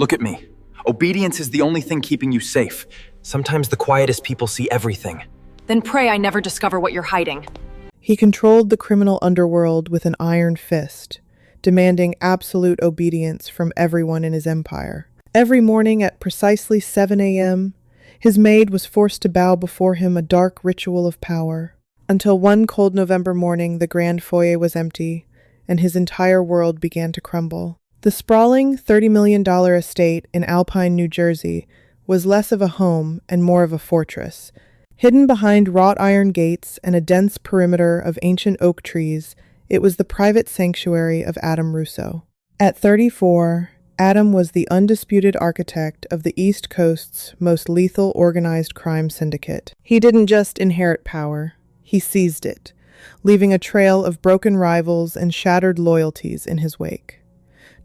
Look at me. Obedience is the only thing keeping you safe. Sometimes the quietest people see everything. Then pray I never discover what you're hiding. He controlled the criminal underworld with an iron fist, demanding absolute obedience from everyone in his empire. Every morning at precisely 7 a.m., his maid was forced to bow before him, a dark ritual of power. Until one cold November morning, the grand foyer was empty, and his entire world began to crumble. The sprawling $30 million estate in Alpine, New Jersey, was less of a home and more of a fortress. Hidden behind wrought iron gates and a dense perimeter of ancient oak trees, it was the private sanctuary of Adam Russo. At 34, Adam was the undisputed architect of the East Coast's most lethal organized crime syndicate. He didn't just inherit power, he seized it, leaving a trail of broken rivals and shattered loyalties in his wake.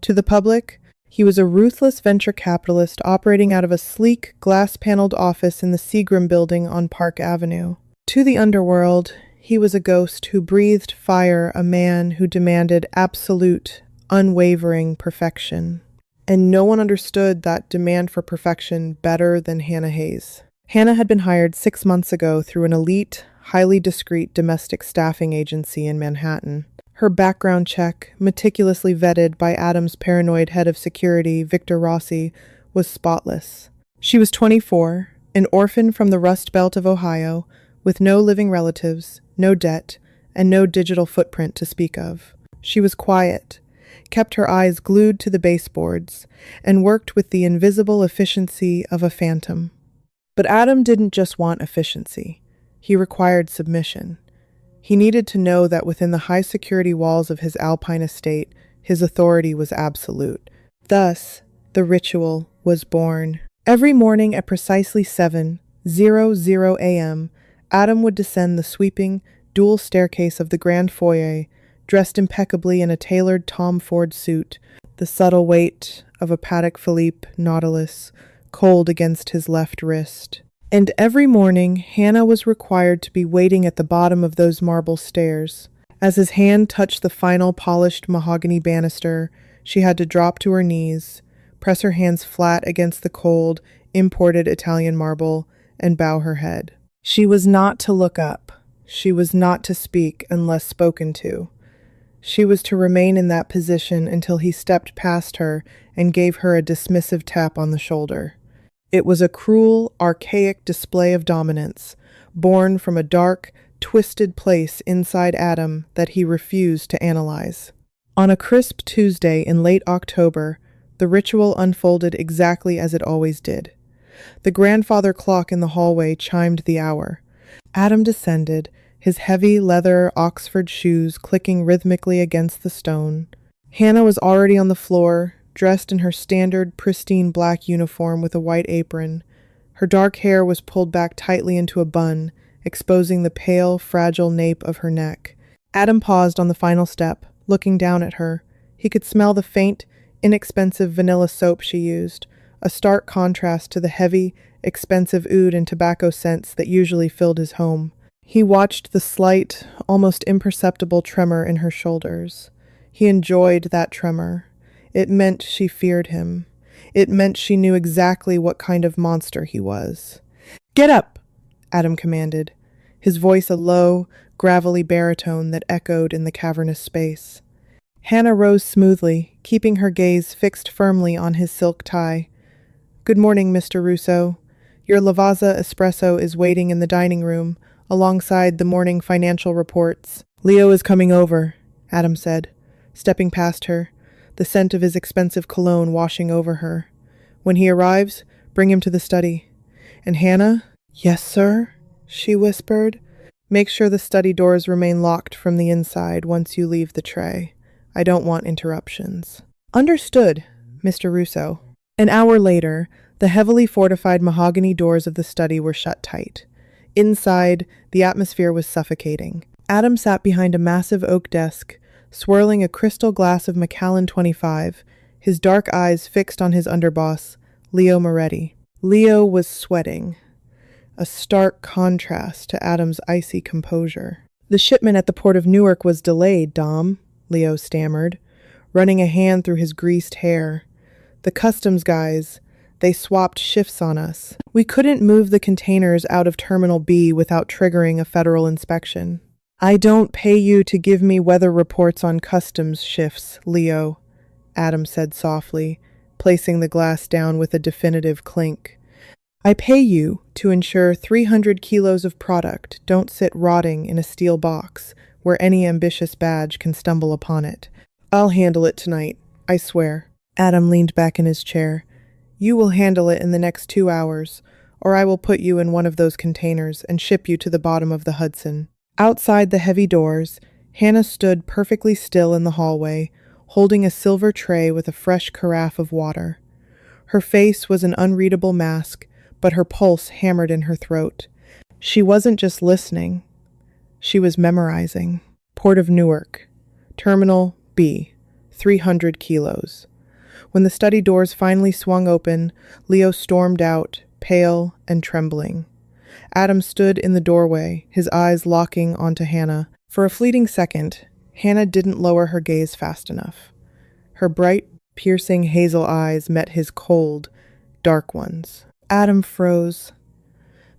To the public, he was a ruthless venture capitalist operating out of a sleek, glass-paneled office in the Seagram building on Park Avenue. To the underworld, he was a ghost who breathed fire, a man who demanded absolute, unwavering perfection. And no one understood that demand for perfection better than Hannah Hayes. Hannah had been hired 6 months ago through an elite, highly discreet domestic staffing agency in Manhattan. Her background check, meticulously vetted by Adam's paranoid head of security, Victor Rossi, was spotless. She was 24, an orphan from the Rust Belt of Ohio, with no living relatives, no debt, and no digital footprint to speak of. She was quiet, kept her eyes glued to the baseboards, and worked with the invisible efficiency of a phantom. But Adam didn't just want efficiency. He required submission. He needed to know that within the high-security walls of his Alpine estate, his authority was absolute. Thus, the ritual was born. Every morning at precisely 7:00 a.m., Adam would descend the sweeping, dual staircase of the grand foyer, dressed impeccably in a tailored Tom Ford suit, the subtle weight of a Patek Philippe Nautilus cold against his left wrist. And every morning, Hannah was required to be waiting at the bottom of those marble stairs. As his hand touched the final polished mahogany banister, she had to drop to her knees, press her hands flat against the cold, imported Italian marble, and bow her head. She was not to look up. She was not to speak unless spoken to. She was to remain in that position until he stepped past her and gave her a dismissive tap on the shoulder. It was a cruel, archaic display of dominance, born from a dark, twisted place inside Adam that he refused to analyze. On a crisp Tuesday in late October, the ritual unfolded exactly as it always did. The grandfather clock in the hallway chimed the hour. Adam descended, his heavy leather Oxford shoes clicking rhythmically against the stone. Hannah was already on the floor, dressed in her standard, pristine black uniform with a white apron. Her dark hair was pulled back tightly into a bun, exposing the pale, fragile nape of her neck. Adam paused on the final step, looking down at her. He could smell the faint, inexpensive vanilla soap she used, a stark contrast to the heavy, expensive oud and tobacco scents that usually filled his home. He watched the slight, almost imperceptible tremor in her shoulders. He enjoyed that tremor. It meant she feared him. It meant she knew exactly what kind of monster he was. "Get up!" Adam commanded, his voice a low, gravelly baritone that echoed in the cavernous space. Hannah rose smoothly, keeping her gaze fixed firmly on his silk tie. "Good morning, Mr. Russo. Your Lavazza espresso is waiting in the dining room, alongside the morning financial reports." "Leo is coming over," Adam said, stepping past her, the scent of his expensive cologne washing over her. "When he arrives, bring him to the study." And Hannah? "Yes, sir," she whispered. "Make sure the study doors remain locked from the inside once you leave the tray. I don't want interruptions." "Understood, Mr. Russo." An hour later, the heavily fortified mahogany doors of the study were shut tight. Inside, the atmosphere was suffocating. Adam sat behind a massive oak desk, swirling a crystal glass of Macallan 25, his dark eyes fixed on his underboss, Leo Moretti. Leo was sweating, a stark contrast to Adam's icy composure. "The shipment at the port of Newark was delayed, Dom," Leo stammered, running a hand through his greased hair. The customs guys, they swapped shifts on us. We couldn't move the containers out of Terminal B without triggering a federal inspection. I don't pay you to give me weather reports on customs shifts, Leo, Adam said softly, placing the glass down with a definitive clink. I pay you to ensure 300 kilos of product don't sit rotting in a steel box where any ambitious badge can stumble upon it. I'll handle it tonight, I swear. Adam leaned back in his chair. You will handle it in the next 2 hours, or I will put you in one of those containers and ship you to the bottom of the Hudson. Outside the heavy doors, Hannah stood perfectly still in the hallway, holding a silver tray with a fresh carafe of water. Her face was an unreadable mask, but her pulse hammered in her throat. She wasn't just listening. She was memorizing. Port of Newark. Terminal B. 300 kilos. When the study doors finally swung open, Leo stormed out, pale and trembling. Adam stood in the doorway, his eyes locking onto Hannah. For a fleeting second, Hannah didn't lower her gaze fast enough. Her bright, piercing hazel eyes met his cold, dark ones. Adam froze.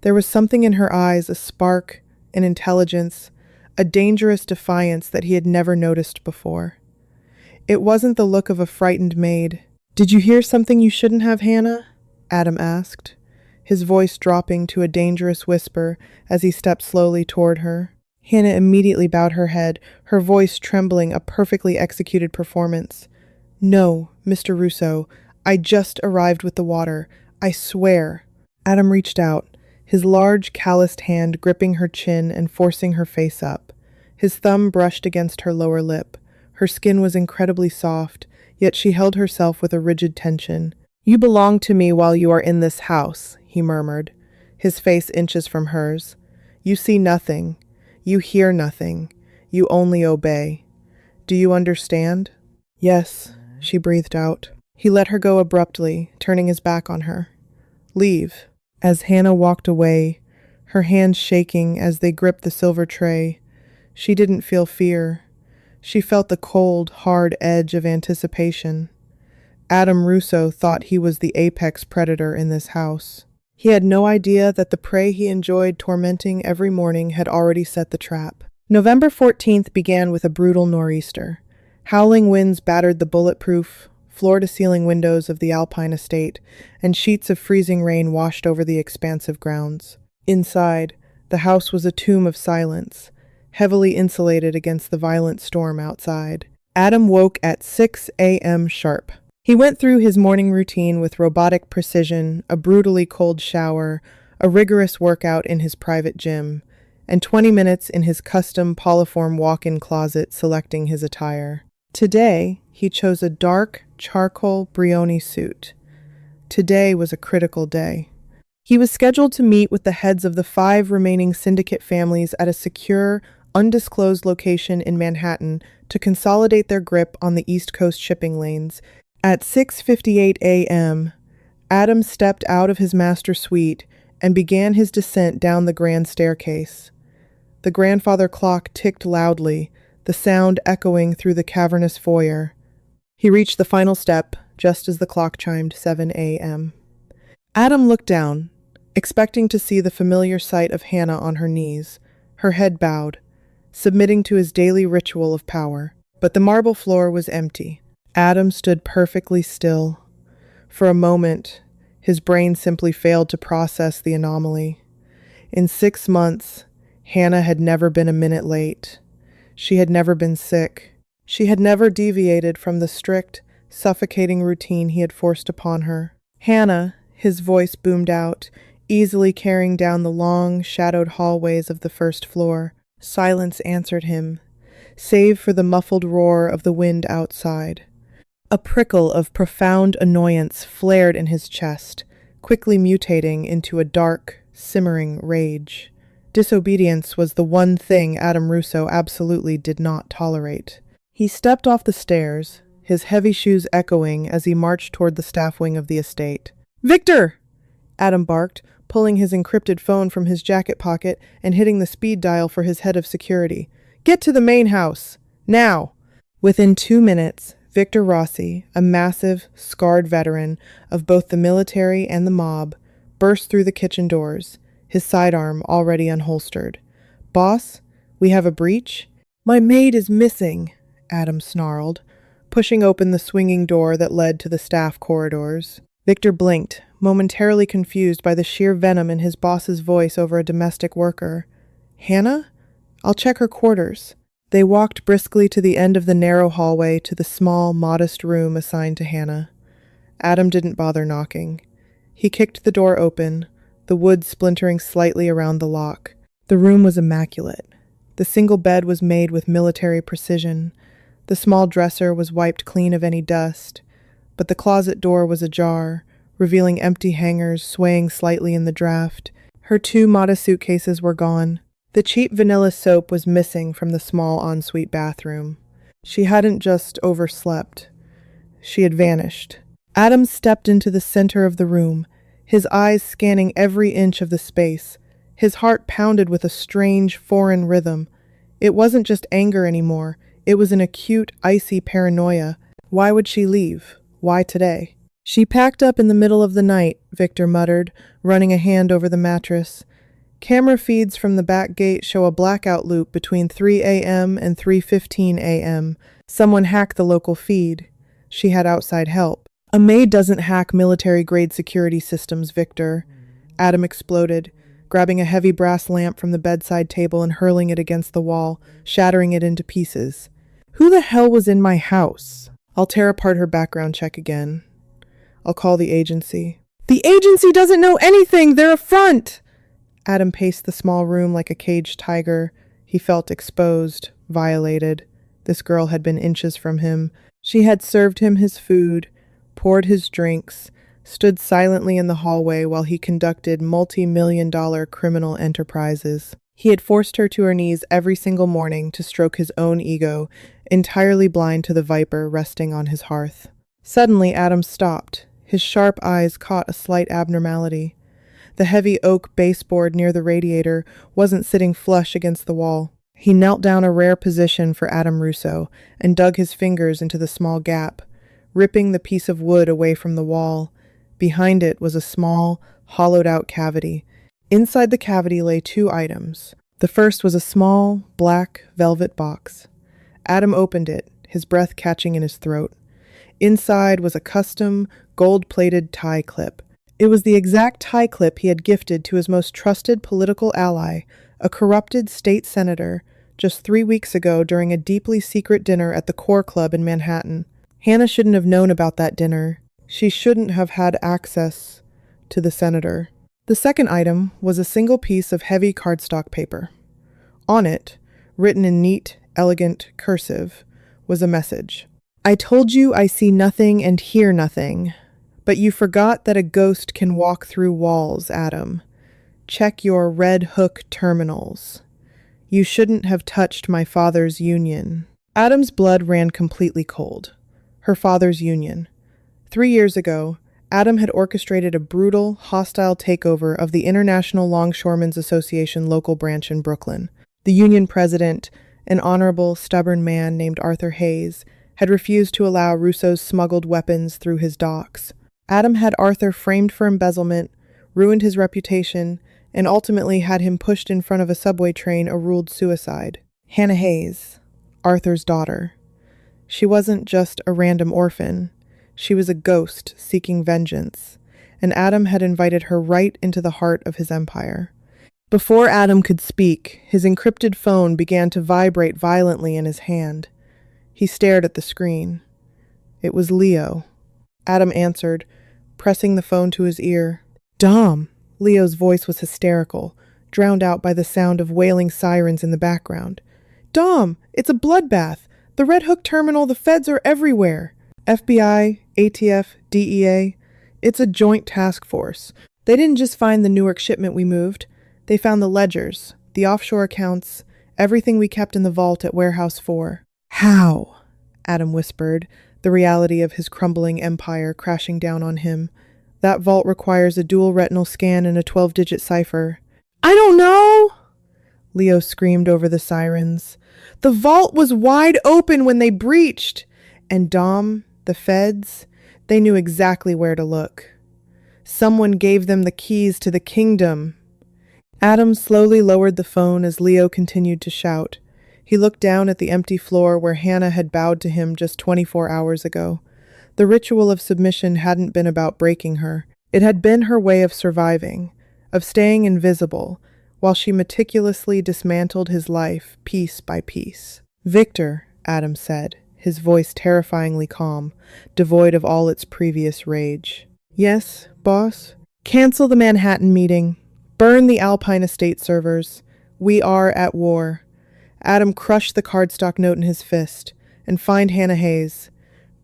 There was something in her eyes, a spark, an intelligence, a dangerous defiance that he had never noticed before. It wasn't the look of a frightened maid. Did you hear something you shouldn't have, Hannah? Adam asked, his voice dropping to a dangerous whisper as he stepped slowly toward her. Hannah immediately bowed her head, her voice trembling, a perfectly executed performance. No, Mr. Russo, I just arrived with the water. I swear. Adam reached out, his large, calloused hand gripping her chin and forcing her face up. His thumb brushed against her lower lip. Her skin was incredibly soft, yet she held herself with a rigid tension. You belong to me while you are in this house, he murmured, his face inches from hers. You see nothing. You hear nothing. You only obey. Do you understand? Yes, she breathed out. He let her go abruptly, turning his back on her. Leave. As Hannah walked away, her hands shaking as they gripped the silver tray, she didn't feel fear. She felt the cold, hard edge of anticipation. Adam Russo thought he was the apex predator in this house. He had no idea that the prey he enjoyed tormenting every morning had already set the trap. November 14th began with a brutal nor'easter. Howling winds battered the bulletproof, floor-to-ceiling windows of the Alpine estate, and sheets of freezing rain washed over the expansive grounds. Inside, the house was a tomb of silence, heavily insulated against the violent storm outside. Adam woke at 6 a.m. sharp. He went through his morning routine with robotic precision, a brutally cold shower, a rigorous workout in his private gym, and 20 minutes in his custom Poliform walk-in closet selecting his attire. Today, he chose a dark, charcoal Brioni suit. Today was a critical day. He was scheduled to meet with the heads of the 5 remaining syndicate families at a secure, undisclosed location in Manhattan to consolidate their grip on the East Coast shipping lanes. At 6:58 a.m., Adam stepped out of his master suite and began his descent down the grand staircase. The grandfather clock ticked loudly, the sound echoing through the cavernous foyer. He reached the final step just as the clock chimed 7 a.m. Adam looked down, expecting to see the familiar sight of Hannah on her knees, her head bowed, submitting to his daily ritual of power. But the marble floor was empty. Adam stood perfectly still. For a moment, his brain simply failed to process the anomaly. In 6 months, Hannah had never been a minute late. She had never been sick. She had never deviated from the strict, suffocating routine he had forced upon her. Hannah, his voice boomed out, easily carrying down the long, shadowed hallways of the first floor. Silence answered him, save for the muffled roar of the wind outside. A prickle of profound annoyance flared in his chest, quickly mutating into a dark, simmering rage. Disobedience was the one thing Adam Russo absolutely did not tolerate. He stepped off the stairs, his heavy shoes echoing as he marched toward the staff wing of the estate. "Victor!" Adam barked, pulling his encrypted phone from his jacket pocket and hitting the speed dial for his head of security. "Get to the main house! Now!" Within 2 minutes, Victor Rossi, a massive, scarred veteran of both the military and the mob, burst through the kitchen doors, his sidearm already unholstered. "Boss, we have a breach?" "My maid is missing," Adam snarled, pushing open the swinging door that led to the staff corridors. Victor blinked, momentarily confused by the sheer venom in his boss's voice over a domestic worker. "Hannah? I'll check her quarters." They walked briskly to the end of the narrow hallway to the small, modest room assigned to Hannah. Adam didn't bother knocking. He kicked the door open, the wood splintering slightly around the lock. The room was immaculate. The single bed was made with military precision. The small dresser was wiped clean of any dust, but the closet door was ajar, revealing empty hangers swaying slightly in the draft. Her 2 modest suitcases were gone. The cheap vanilla soap was missing from the small ensuite bathroom. She hadn't just overslept. She had vanished. Adam stepped into the center of the room, his eyes scanning every inch of the space. His heart pounded with a strange, foreign rhythm. It wasn't just anger anymore. It was an acute, icy paranoia. Why would she leave? Why today? "She packed up in the middle of the night," Victor muttered, running a hand over the mattress. Camera feeds from the back gate show a blackout loop between 3 a.m. and 3:15 a.m. Someone hacked the local feed. She had outside help. "A maid doesn't hack military-grade security systems, Victor," Adam exploded, grabbing a heavy brass lamp from the bedside table and hurling it against the wall, shattering it into pieces. "Who the hell was in my house?" "I'll tear apart her background check again. I'll call the agency." "The agency doesn't know anything! They're a front!" Adam paced the small room like a caged tiger. He felt exposed, violated. This girl had been inches from him. She had served him his food, poured his drinks, stood silently in the hallway while he conducted multi-million-dollar criminal enterprises. He had forced her to her knees every single morning to stroke his own ego, entirely blind to the viper resting on his hearth. Suddenly, Adam stopped. His sharp eyes caught a slight abnormality. The heavy oak baseboard near the radiator wasn't sitting flush against the wall. He knelt down, a rare position for Adam Russo, and dug his fingers into the small gap, ripping the piece of wood away from the wall. Behind it was a small, hollowed-out cavity. Inside the cavity lay 2 items. The first was a small, black velvet box. Adam opened it, his breath catching in his throat. Inside was a custom, gold-plated tie clip. It was the exact tie clip he had gifted to his most trusted political ally, a corrupted state senator, just 3 weeks ago during a deeply secret dinner at the Core Club in Manhattan. Hannah shouldn't have known about that dinner. She shouldn't have had access to the senator. The second item was a single piece of heavy cardstock paper. On it, written in neat, elegant cursive, was a message. "I told you I see nothing and hear nothing. But you forgot that a ghost can walk through walls, Adam. Check your Red Hook terminals. You shouldn't have touched my father's union." Adam's blood ran completely cold. Her father's union. 3 years ago, Adam had orchestrated a brutal, hostile takeover of the International Longshoremen's Association local branch in Brooklyn. The union president, an honorable, stubborn man named Arthur Hayes, had refused to allow Russo's smuggled weapons through his docks. Adam had Arthur framed for embezzlement, ruined his reputation, and ultimately had him pushed in front of a subway train or ruled suicide. Hannah Hayes, Arthur's daughter. She wasn't just a random orphan. She was a ghost seeking vengeance, and Adam had invited her right into the heart of his empire. Before Adam could speak, his encrypted phone began to vibrate violently in his hand. He stared at the screen. It was Leo. Adam answered, pressing the phone to his ear. "Dom!" Leo's voice was hysterical, drowned out by the sound of wailing sirens in the background. "Dom, it's a bloodbath. The Red Hook terminal, the feds are everywhere. FBI, ATF, DEA. It's a joint task force. They didn't just find the Newark shipment we moved. They found the ledgers, the offshore accounts, everything we kept in the vault at Warehouse 4. "How?" Adam whispered, the reality of his crumbling empire crashing down on him. "That vault requires a dual retinal scan and a 12-digit cipher." "I don't know!" Leo screamed over the sirens. "The vault was wide open when they breached. And Dom, the feds, they knew exactly where to look. Someone gave them the keys to the kingdom. Adam slowly lowered the phone as Leo continued to shout. He looked down at the empty floor where Hannah had bowed to him just 24 hours ago. The ritual of submission hadn't been about breaking her. It had been her way of surviving, of staying invisible, while she meticulously dismantled his life piece by piece. "Victor," Adam said, his voice terrifyingly calm, devoid of all its previous rage. "Yes, boss?" "Cancel the Manhattan meeting. Burn the Alpine Estate servers. We are at war." Adam crushed the cardstock note in his fist. "And find Hannah Hayes.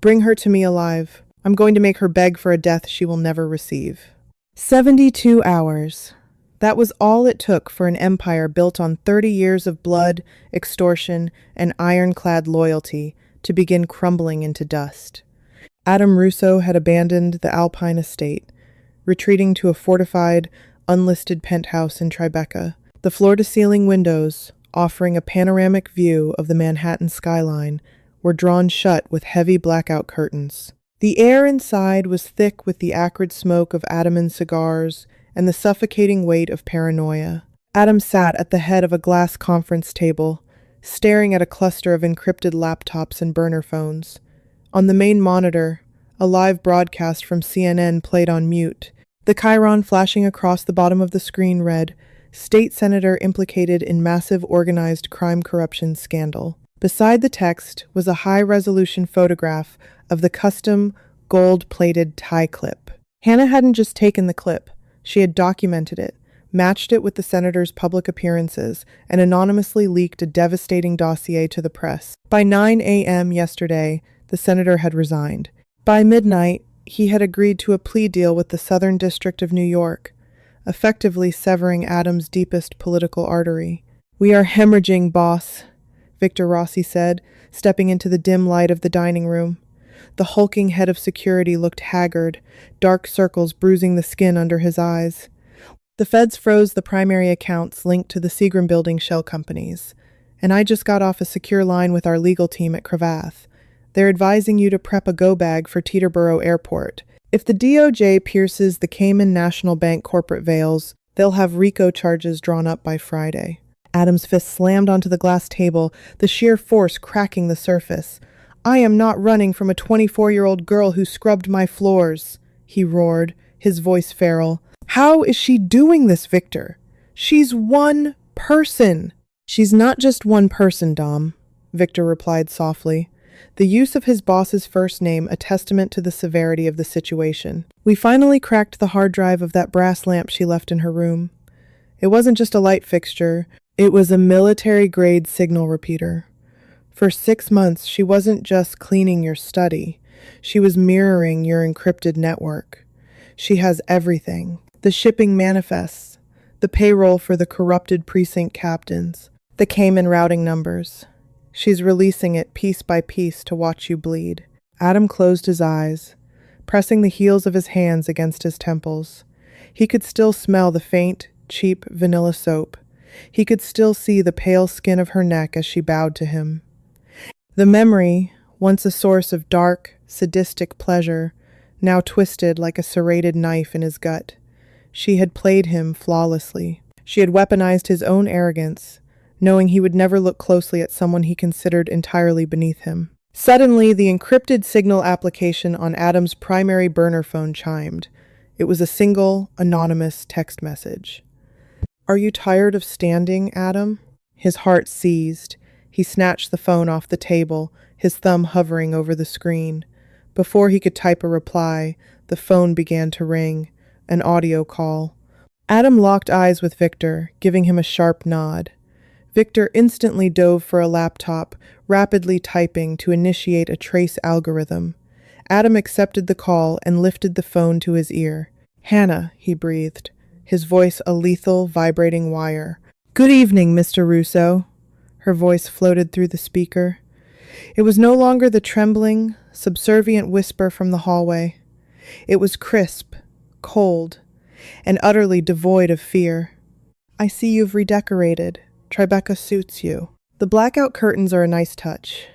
Bring her to me alive. I'm going to make her beg for a death she will never receive." 72 hours. That was all it took for an empire built on 30 years of blood, extortion, and ironclad loyalty to begin crumbling into dust. Adam Russo had abandoned the Alpine Estate, retreating to a fortified, unlisted penthouse in Tribeca. The floor-to-ceiling windows, offering a panoramic view of the Manhattan skyline, were drawn shut with heavy blackout curtains. The air inside was thick with the acrid smoke of Ataman cigars and the suffocating weight of paranoia. Adam sat at the head of a glass conference table, staring at a cluster of encrypted laptops and burner phones. On the main monitor, a live broadcast from CNN played on mute. The chyron flashing across the bottom of the screen read, "State Senator implicated in massive organized crime corruption scandal." Beside the text was a high-resolution photograph of the custom gold-plated tie clip. Hannah hadn't just taken the clip. She had documented it, matched it with the senator's public appearances, and anonymously leaked a devastating dossier to the press. By 9 a.m. yesterday, the senator had resigned. By midnight, he had agreed to a plea deal with the Southern District of New York, effectively severing Adam's deepest political artery. "We are hemorrhaging, boss," Victor Rossi said, stepping into the dim light of the dining room. The hulking head of security looked haggard, dark circles bruising the skin under his eyes. "The feds froze the primary accounts linked to the Seagram Building shell companies, and I just got off a secure line with our legal team at Cravath. They're advising you to prep a go-bag for Teterboro Airport. If the DOJ pierces the Cayman National Bank corporate veils, they'll have RICO charges drawn up by Friday." Adam's fist slammed onto the glass table, the sheer force cracking the surface. "I am not running from a 24-year-old girl who scrubbed my floors," he roared, his voice feral. "How is she doing this, Victor? She's one person." "She's not just one person, Dom," Victor replied softly, the use of his boss's first name a testament to the severity of the situation. "We finally cracked the hard drive of that brass lamp she left in her room. It wasn't just a light fixture, it was a military-grade signal repeater. For 6 months, she wasn't just cleaning your study, she was mirroring your encrypted network. She has everything. The shipping manifests, the payroll for the corrupted precinct captains, the Cayman routing numbers. She's releasing it piece by piece to watch you bleed." Adam closed his eyes, pressing the heels of his hands against his temples. He could still smell the faint, cheap vanilla soap. He could still see the pale skin of her neck as she bowed to him. The memory, once a source of dark, sadistic pleasure, now twisted like a serrated knife in his gut. She had played him flawlessly. She had weaponized his own arrogance, knowing he would never look closely at someone he considered entirely beneath him. Suddenly, the encrypted signal application on Adam's primary burner phone chimed. It was a single, anonymous text message. "Are you tired of standing, Adam?" His heart seized. He snatched the phone off the table, his thumb hovering over the screen. Before he could type a reply, the phone began to ring, an audio call. Adam locked eyes with Victor, giving him a sharp nod. Victor instantly dove for a laptop, rapidly typing to initiate a trace algorithm. Adam accepted the call and lifted the phone to his ear. "Hannah," he breathed, his voice a lethal, vibrating wire. "Good evening, Mr. Russo." Her voice floated through the speaker. It was no longer the trembling, subservient whisper from the hallway. It was crisp, cold, and utterly devoid of fear. "I see you've redecorated. Tribeca suits you." The blackout curtains are a nice touch.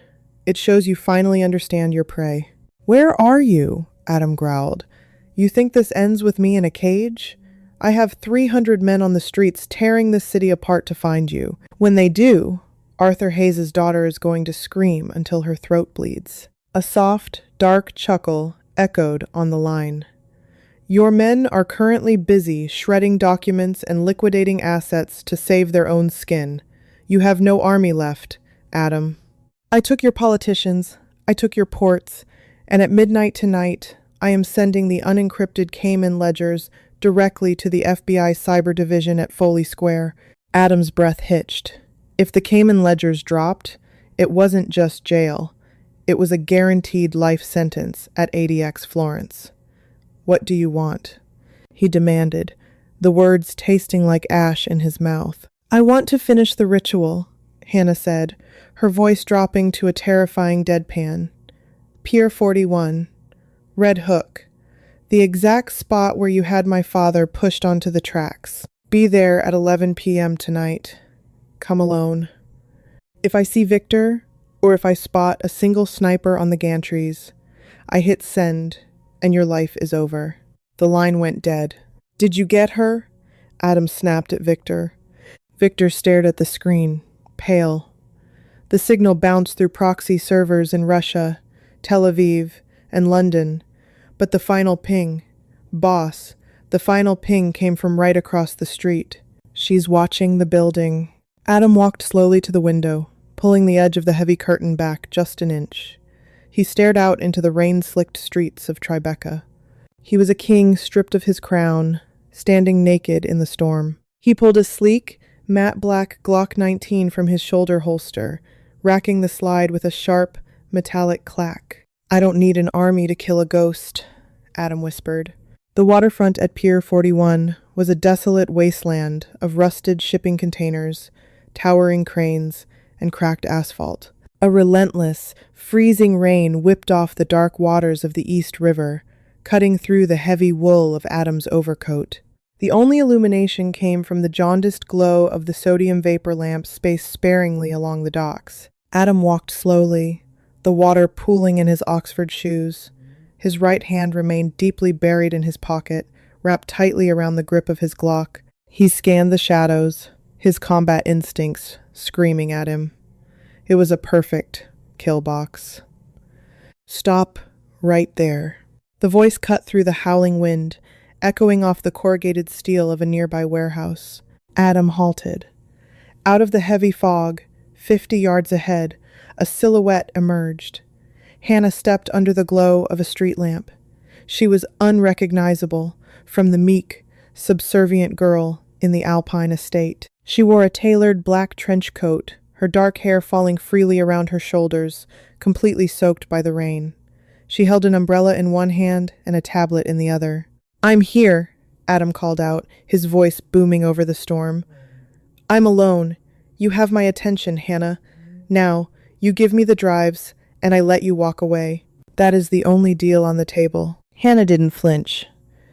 It shows you finally understand your prey. Where are you? Adam growled. You think this ends with me in a cage? I have 300 men on the streets tearing this city apart to find you. When they do, Arthur Hayes' daughter is going to scream until her throat bleeds. A soft, dark chuckle echoed on the line. Your men are currently busy shredding documents and liquidating assets to save their own skin. You have no army left, Adam. I took your politicians, I took your ports, and at midnight tonight, I am sending the unencrypted Cayman ledgers directly to the FBI Cyber Division at Foley Square. Adam's breath hitched. If the Cayman ledgers dropped, it wasn't just jail. It was a guaranteed life sentence at ADX Florence. What do you want? He demanded, the words tasting like ash in his mouth. I want to finish the ritual, Hannah said, her voice dropping to a terrifying deadpan. Pier 41. Red Hook. The exact spot where you had my father pushed onto the tracks. Be there at 11 p.m. tonight. Come alone. If I see Victor, or if I spot a single sniper on the gantries, I hit send, and your life is over. The line went dead. Did you get her? Adam snapped at Victor. Victor stared at the screen, pale. The signal bounced through proxy servers in Russia, Tel Aviv, and London, but the final ping, boss, the final ping came from right across the street. She's watching the building. Adam walked slowly to the window, pulling the edge of the heavy curtain back just an inch. He stared out into the rain-slicked streets of Tribeca. He was a king stripped of his crown, standing naked in the storm. He pulled a sleek, matte black Glock 19 from his shoulder holster, racking the slide with a sharp, metallic clack. I don't need an army to kill a ghost, Adam whispered. The waterfront at Pier 41 was a desolate wasteland of rusted shipping containers, towering cranes, and cracked asphalt. A relentless, freezing rain whipped off the dark waters of the East River, cutting through the heavy wool of Adam's overcoat. The only illumination came from the jaundiced glow of the sodium vapor lamps spaced sparingly along the docks. Adam walked slowly, the water pooling in his Oxford shoes. His right hand remained deeply buried in his pocket, wrapped tightly around the grip of his Glock. He scanned the shadows, his combat instincts screaming at him. It was a perfect kill box. Stop right there. The voice cut through the howling wind, echoing off the corrugated steel of a nearby warehouse. Adam halted. Out of the heavy fog, 50 yards ahead, a silhouette emerged. Hannah stepped under the glow of a street lamp. She was unrecognizable from the meek, subservient girl in the Alpine estate. She wore a tailored black trench coat, her dark hair falling freely around her shoulders, completely soaked by the rain. She held an umbrella in one hand and a tablet in the other. I'm here, Adam called out, his voice booming over the storm. I'm alone. You have my attention, Hannah. Now, you give me the drives, and I let you walk away. That is the only deal on the table. Hannah didn't flinch.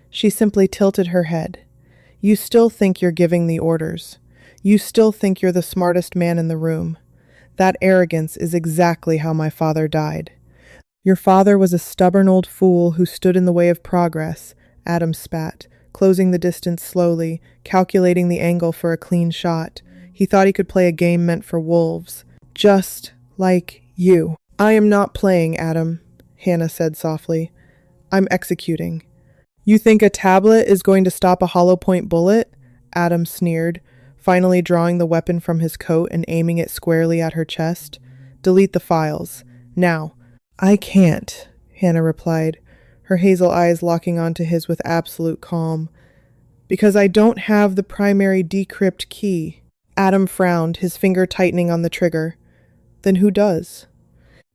She simply tilted her head. You still think you're giving the orders. You still think you're the smartest man in the room. That arrogance is exactly how my father died. Your father was a stubborn old fool who stood in the way of progress, Adam spat, closing the distance slowly, calculating the angle for a clean shot. He thought he could play a game meant for wolves. Just like you. I am not playing, Adam, Hannah said softly. I'm executing. You think a tablet is going to stop a hollow point bullet? Adam sneered, finally drawing the weapon from his coat and aiming it squarely at her chest. Delete the files. Now. I can't, Hannah replied, her hazel eyes locking onto his with absolute calm. Because I don't have the primary decrypt key. Adam frowned, his finger tightening on the trigger. Then who does?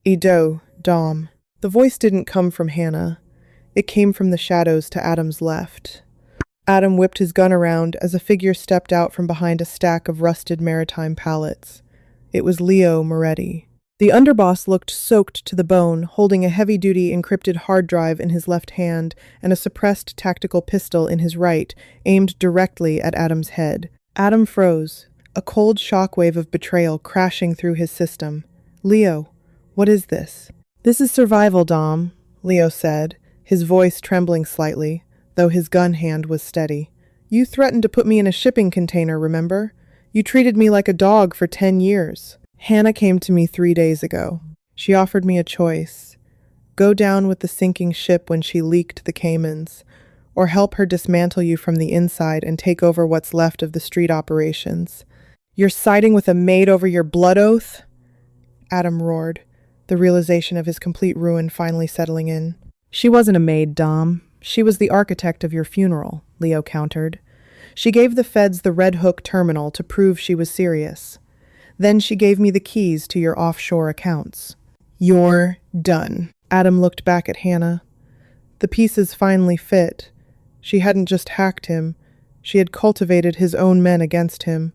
Ido, Dom. The voice didn't come from Hannah. It came from the shadows to Adam's left. Adam whipped his gun around as a figure stepped out from behind a stack of rusted maritime pallets. It was Leo Moretti. The underboss looked soaked to the bone, holding a heavy-duty encrypted hard drive in his left hand and a suppressed tactical pistol in his right, aimed directly at Adam's head. Adam froze, a cold shockwave of betrayal crashing through his system. Leo, What is this? This is survival, Dom, Leo said, his voice trembling slightly, though his gun hand was steady. You threatened to put me in a shipping container, remember? You treated me like a dog for 10 years. Hannah came to me 3 days ago. She offered me a choice. Go down with the sinking ship when she leaked the Caymans, or help her dismantle you from the inside and take over what's left of the street operations. You're siding with a maid over your blood oath? Adam roared, the realization of his complete ruin finally settling in. She wasn't a maid, Dom. She was the architect of your funeral, Leo countered. She gave the feds the Red Hook terminal to prove she was serious. Then she gave me the keys to your offshore accounts. You're done. Adam looked back at Hannah. The pieces finally fit. She hadn't just hacked him. She had cultivated his own men against him.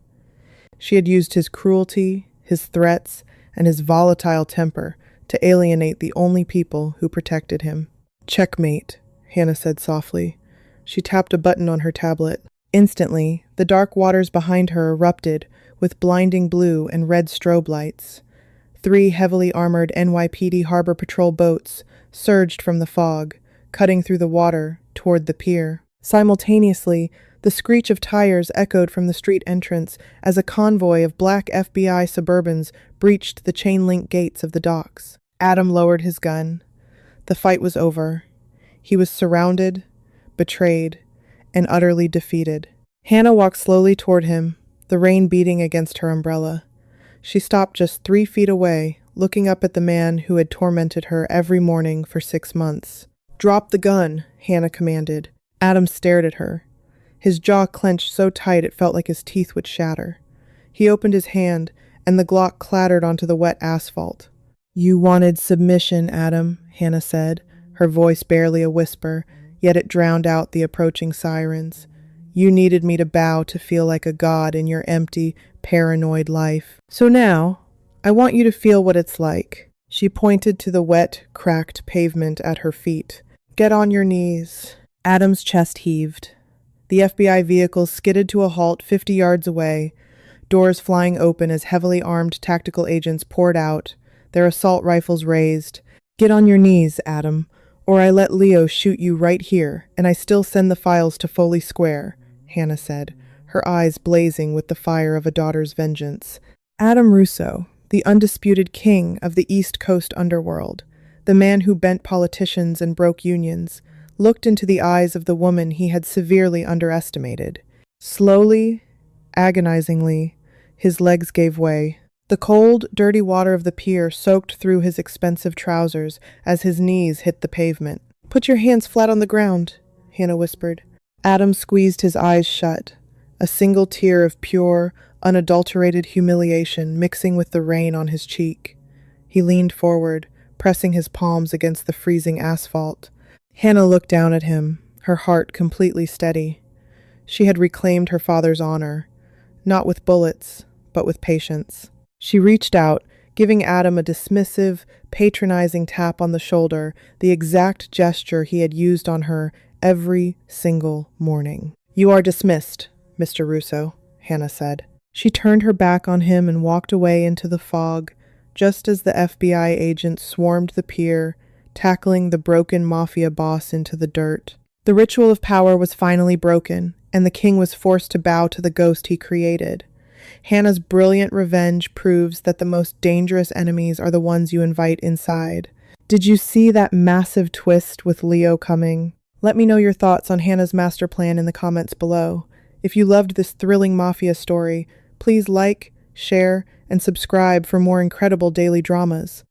She had used his cruelty, his threats, and his volatile temper to alienate the only people who protected him. Checkmate, Hannah said softly. She tapped a button on her tablet. Instantly, the dark waters behind her erupted with blinding blue and red strobe lights. 3 heavily armored NYPD Harbor Patrol boats surged from the fog, cutting through the water toward the pier. Simultaneously, the screech of tires echoed from the street entrance as a convoy of black FBI Suburbans breached the chain-link gates of the docks. Adam lowered his gun. The fight was over. He was surrounded, betrayed, and utterly defeated. Hannah walked slowly toward him, the rain beating against her umbrella. She stopped just 3 feet away, looking up at the man who had tormented her every morning for 6 months. Drop the gun, Hannah commanded. Adam stared at her. His jaw clenched so tight it felt like his teeth would shatter. He opened his hand, and the Glock clattered onto the wet asphalt. You wanted submission, Adam, Hannah said, her voice barely a whisper, yet it drowned out the approaching sirens. You needed me to bow to feel like a god in your empty, paranoid life. So now, I want you to feel what it's like. She pointed to the wet, cracked pavement at her feet. Get on your knees. Adam's chest heaved. The FBI vehicle skidded to a halt 50 yards away, doors flying open as heavily armed tactical agents poured out, their assault rifles raised. Get on your knees, Adam, or I let Leo shoot you right here, and I still send the files to Foley Square, Hannah said, her eyes blazing with the fire of a daughter's vengeance. Adam Russo, the undisputed king of the East Coast underworld, the man who bent politicians and broke unions, looked into the eyes of the woman he had severely underestimated. Slowly, agonizingly, his legs gave way. The cold, dirty water of the pier soaked through his expensive trousers as his knees hit the pavement. Put your hands flat on the ground, Hannah whispered. Adam squeezed his eyes shut, a single tear of pure, unadulterated humiliation mixing with the rain on his cheek. He leaned forward, pressing his palms against the freezing asphalt. Hannah looked down at him, her heart completely steady. She had reclaimed her father's honor, not with bullets, but with patience. She reached out, giving Adam a dismissive, patronizing tap on the shoulder, the exact gesture he had used on her every single morning. You are dismissed, Mr. Russo, Hannah said. She turned her back on him and walked away into the fog, just as the FBI agents swarmed the pier, tackling the broken Mafia boss into the dirt. The ritual of power was finally broken, and the king was forced to bow to the ghost he created. Hannah's brilliant revenge proves that the most dangerous enemies are the ones you invite inside. Did you see that massive twist with Leo coming? Let me know your thoughts on Hannah's master plan in the comments below. If you loved this thrilling Mafia story, please like, share, and subscribe for more incredible daily dramas.